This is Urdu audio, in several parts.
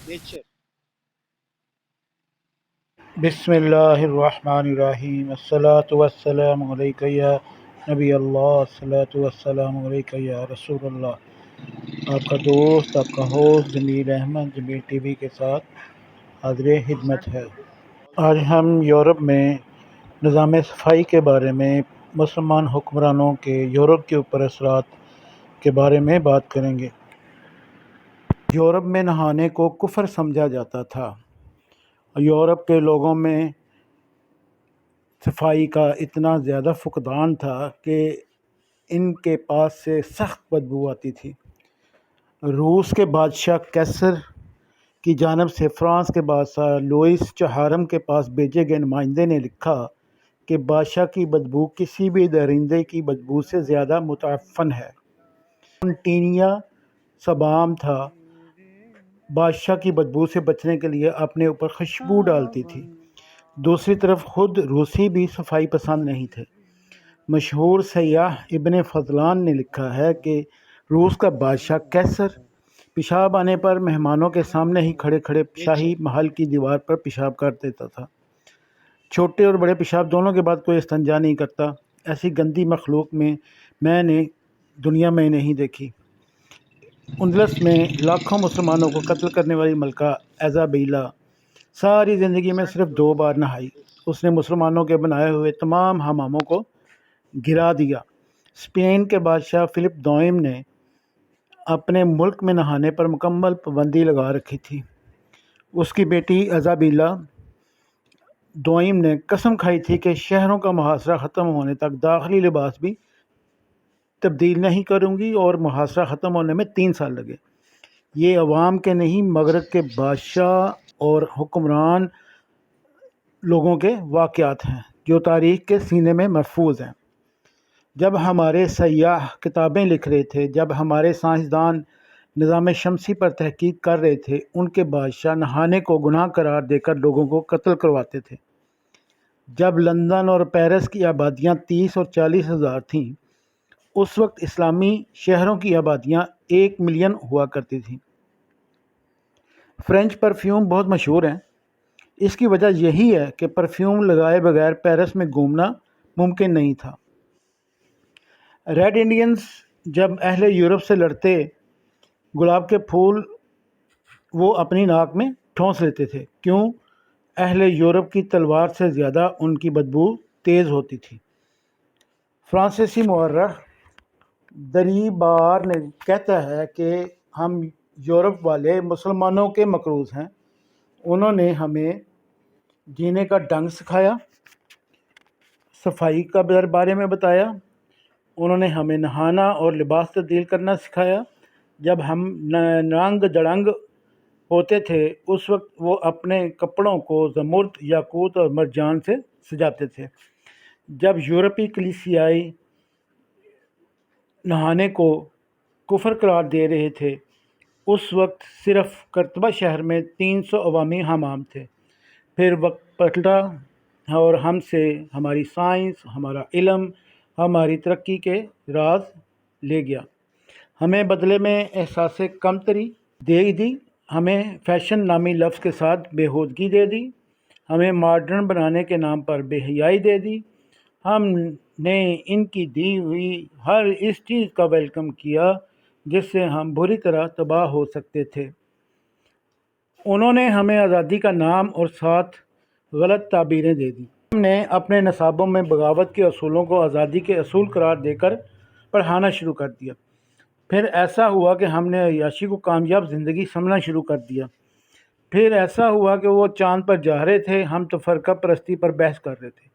nature. بسم اللہ الرحمن الرحیم الصلاۃ والسلام علیک یا نبی اللہ الصلاۃ والسلام علیک یا رسول اللہ۔ آپ کا دوست، آپ کا ہوسٹ جمیل احمد جمیل ٹی وی کے ساتھ حاضر خدمت ہے۔ آج ہم یورپ میں نظام صفائی کے بارے میں مسلمان حکمرانوں کے یورپ کے اوپر اثرات کے بارے میں بات کریں گے۔ یورپ میں نہانے کو کفر سمجھا جاتا تھا۔ یورپ کے لوگوں میں صفائی کا اتنا زیادہ فقدان تھا کہ ان کے پاس سے سخت بدبو آتی تھی۔ روس کے بادشاہ کیسر کی جانب سے فرانس کے بادشاہ لوئس چہارم کے پاس بھیجے گئے نمائندے نے لکھا کہ بادشاہ کی بدبو کسی بھی درندے کی بدبو سے زیادہ متعفن ہے۔ کونٹینیا سبام تھا بادشاہ کی بدبو سے بچنے کے لیے اپنے اوپر خوشبو ڈالتی تھی۔ دوسری طرف خود روسی بھی صفائی پسند نہیں تھے۔ مشہور سیاح ابن فضلان نے لکھا ہے کہ روس کا بادشاہ کیسر پیشاب آنے پر مہمانوں کے سامنے ہی کھڑے کھڑے شاہی محل کی دیوار پر پیشاب کر دیتا تھا۔ چھوٹے اور بڑے پیشاب دونوں کے بعد کوئی استنجا نہیں کرتا۔ ایسی گندی مخلوق میں نے دنیا میں نہیں دیکھی۔ اندلس میں لاکھوں مسلمانوں کو قتل کرنے والی ملکہ ایزابیلا ساری زندگی میں صرف 2 بار نہائی۔ اس نے مسلمانوں کے بنائے ہوئے تمام حماموں کو گرا دیا۔ اسپین کے بادشاہ فلپ دوئم نے اپنے ملک میں نہانے پر مکمل پابندی لگا رکھی تھی۔ اس کی بیٹی ایزابیلا دوئم نے قسم کھائی تھی کہ شہروں کا محاصرہ ختم ہونے تک داخلی لباس بھی تبدیل نہیں کروں گی، اور محاصرہ ختم ہونے میں 3 سال لگے۔ یہ عوام کے نہیں، مغرب کے بادشاہ اور حکمران لوگوں کے واقعات ہیں جو تاریخ کے سینے میں محفوظ ہیں۔ جب ہمارے سیاح کتابیں لکھ رہے تھے، جب ہمارے سائنسدان نظام شمسی پر تحقیق کر رہے تھے، ان کے بادشاہ نہانے کو گناہ قرار دے کر لوگوں کو قتل کرواتے تھے۔ جب لندن اور پیرس کی آبادیاں 30 اور 40 ہزار تھیں، اس وقت اسلامی شہروں کی آبادیاں 1 ملین ہوا کرتی تھیں۔ فرینچ پرفیوم بہت مشہور ہیں۔ اس کی وجہ یہی ہے کہ پرفیوم لگائے بغیر پیرس میں گھومنا ممکن نہیں تھا۔ ریڈ انڈینز جب اہل یورپ سے لڑتے، گلاب کے پھول وہ اپنی ناک میں ٹھونس لیتے تھے۔ کیوں؟ اہل یورپ کی تلوار سے زیادہ ان کی بدبو تیز ہوتی تھی۔ فرانسیسی مورخ دریبار نے کہتا ہے کہ ہم یورپ والے مسلمانوں کے مقروض ہیں۔ انہوں نے ہمیں جینے کا ڈھنگ سکھایا، صفائی کا بارے میں بتایا، انہوں نے ہمیں نہانا اور لباس تبدیل کرنا سکھایا۔ جب ہم ننگ دڑنگ ہوتے تھے، اس وقت وہ اپنے کپڑوں کو زمرد، یاقوت اور مرجان سے سجاتے تھے۔ جب یورپی کلیسیائی نہانے کو کفر قرار دے رہے تھے، اس وقت صرف قرطبہ شہر میں 300 عوامی حمام تھے۔ پھر وقت پلٹا اور ہم سے ہماری سائنس، ہمارا علم، ہماری ترقی کے راز لے گیا۔ ہمیں بدلے میں احساس کمتری دے دی، ہمیں فیشن نامی لفظ کے ساتھ بےہودگی دے دی، ہمیں ماڈرن بنانے کے نام پر بے حیائی دے دی۔ ہم نے ان کی دی ہوئی ہر اس چیز کا ویلکم کیا جس سے ہم بری طرح تباہ ہو سکتے تھے۔ انہوں نے ہمیں آزادی کا نام اور ساتھ غلط تعبیریں دے دی۔ ہم نے اپنے نصابوں میں بغاوت کے اصولوں کو آزادی کے اصول قرار دے کر پڑھانا شروع کر دیا۔ پھر ایسا ہوا کہ ہم نے عیاشی کو کامیاب زندگی سمجھنا شروع کر دیا۔ پھر ایسا ہوا کہ وہ چاند پر جا رہے تھے، ہم تو فرقہ پرستی پر بحث کر رہے تھے۔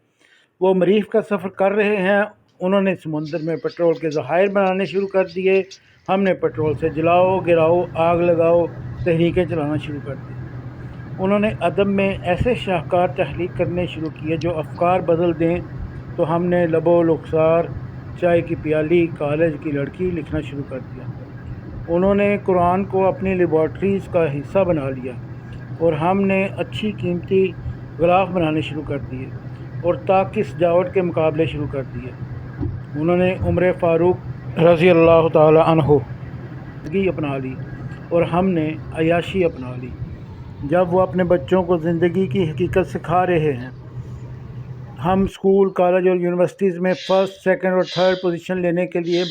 وہ مریخ کا سفر کر رہے ہیں، انہوں نے سمندر میں پٹرول کے ذخائر بنانے شروع کر دیے، ہم نے پٹرول سے جلاؤ، گراؤ، آگ لگاؤ تحریکیں چلانا شروع کر دی۔ انہوں نے ادب میں ایسے شاہکار تخلیق کرنے شروع کیے جو افکار بدل دیں، تو ہم نے لب و رخسار، چائے کی پیالی، کالج کی لڑکی لکھنا شروع کر دیا۔ انہوں نے قرآن کو اپنی لیبارٹریز کا حصہ بنا لیا، اور ہم نے اچھی قیمتی غلاف بنانے شروع کر دیے اور طاق کی سجاوٹ کے مقابلے شروع کر دیے۔ انہوں نے عمر فاروق رضی اللہ تعالی عنہ زندگی اپنا لی، اور ہم نے عیاشی اپنا لی۔ جب وہ اپنے بچوں کو زندگی کی حقیقت سکھا رہے ہیں۔ ہم اسکول، کالج اور یونیورسٹیز میں فرسٹ، سیکنڈ اور تھرڈ پوزیشن لینے کے لیے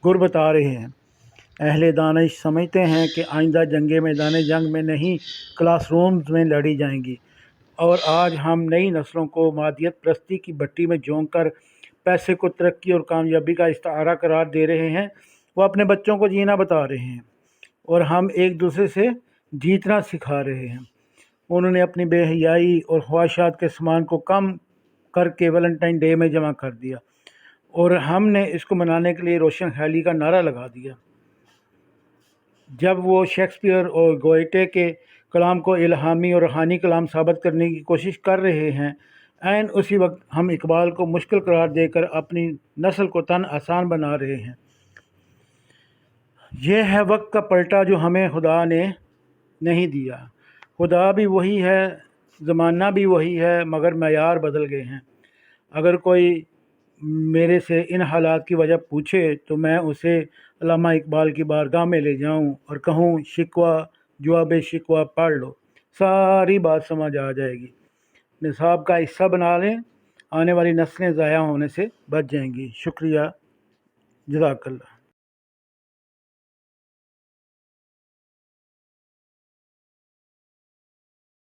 گر بتا رہے ہیں۔ اہل دانش سمجھتے ہیں کہ آئندہ جنگیں میدان جنگ میں نہیں، کلاس رومز میں لڑی جائیں گی، اور آج ہم نئی نسلوں کو مادیت پرستی کی بھٹی میں جھونک کر پیسے کو ترقی اور کامیابی کا استعارہ قرار دے رہے ہیں۔ وہ اپنے بچوں کو جینا بتا رہے ہیں، اور ہم ایک دوسرے سے جیتنا سکھا رہے ہیں۔ انہوں نے اپنی بے حیائی اور خواہشات کے سامان کو کم کر کے ویلنٹائن ڈے میں جمع کر دیا، اور ہم نے اس کو منانے کے لیے روشن خیالی کا نعرہ لگا دیا۔ جب وہ شیکسپیئر اور گوئٹے کے کلام کو الہامی اور روحانی کلام ثابت کرنے کی کوشش کر رہے ہیں، عین اسی وقت ہم اقبال کو مشکل قرار دے کر اپنی نسل کو تن آسان بنا رہے ہیں۔ یہ ہے وقت کا پلٹا جو ہمیں خدا نے نہیں دیا۔ خدا بھی وہی ہے، زمانہ بھی وہی ہے، مگر معیار بدل گئے ہیں۔ اگر کوئی میرے سے ان حالات کی وجہ پوچھے تو میں اسے علامہ اقبال کی بارگاہ میں لے جاؤں اور کہوں شکوہ جواب شکوہ پڑھ لو، ساری بات سمجھ آ جائے گی۔ نصاب کا حصہ بنا لیں، آنے والی نسلیں ضائع ہونے سے بچ جائیں گی۔ شکریہ، جزاک اللہ۔